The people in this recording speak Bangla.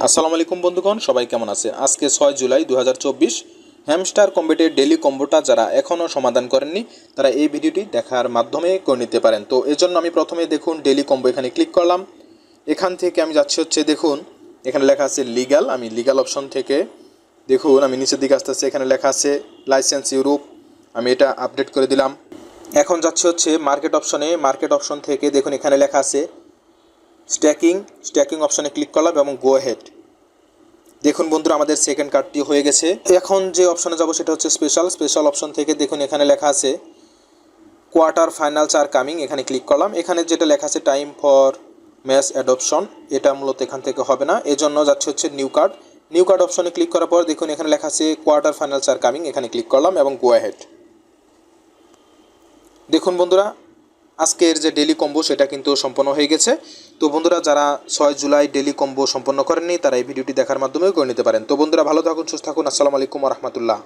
আসসালামু আলাইকুম বন্ধুগণ, সবাই কেমন আছে? আজকে 6 জুলাই 2024 হ্যামস্টার কম্বেটের ডেলি কম্বোটা যারা এখনও সমাধান করেননি তারা এই ভিডিওটি দেখার মাধ্যমে করে নিতে পারেন। তো এজন্য আমি প্রথমে দেখুন ডেলি কম্বো এখানে ক্লিক করলাম। এখান থেকে আমি যাচ্ছি হচ্ছে দেখুন এখানে লেখা আছে লিগ্যাল। আমি লিগ্যাল অপশন থেকে দেখুন আমি নিচের দিকে আসতে আসতে এখানে লেখা আছে লাইসেন্স ইউরোপ, আমি এটা আপডেট করে দিলাম। এখন যাচ্ছে হচ্ছে মার্কেট অপশনে। মার্কেট অপশন থেকে দেখুন এখানে লেখা আছে স্ট্যাকিং অপশনে ক্লিক করলাম এবং গো হেড। দেখুন বন্ধুরা আমাদের সেকেন্ড কার্ডটি হয়ে গেছে। এখন যে অপশনে যাব সেটা হচ্ছে স্পেশাল অপশন থেকে দেখুন এখানে লেখা আছে কোয়ার্টার ফাইনালস আর কামিং, এখানে ক্লিক করলাম। এখানে যেটা লেখা আছে টাইম ফর ম্যাস অ্যাডপশন, এটা মূলত এখান থেকে হবে না, এজন্য যাচ্ছে হচ্ছে নিউ কার্ড অপশনে ক্লিক করার পর দেখুন এখানে লেখা আছে কোয়ার্টার ফাইনালস আর কামিং, এখানে ক্লিক করলাম এবং গো হেড। দেখুন বন্ধুরা আজকের যে ডেলি কম্বো সেটা কিন্তু সম্পন্ন হয়ে গেছে। তো বন্ধুরা যারা 6 জুলাই ডেলি কম্বো সম্পন্ন করেননি তারা এই ভিডিওটি দেখার মাধ্যমেও করে নিতে পারেন। তো বন্ধুরা ভালো থাকুন, সুস্থ থাকুন। আসসালামু আলাইকুম ওয়া রাহমাতুল্লাহ।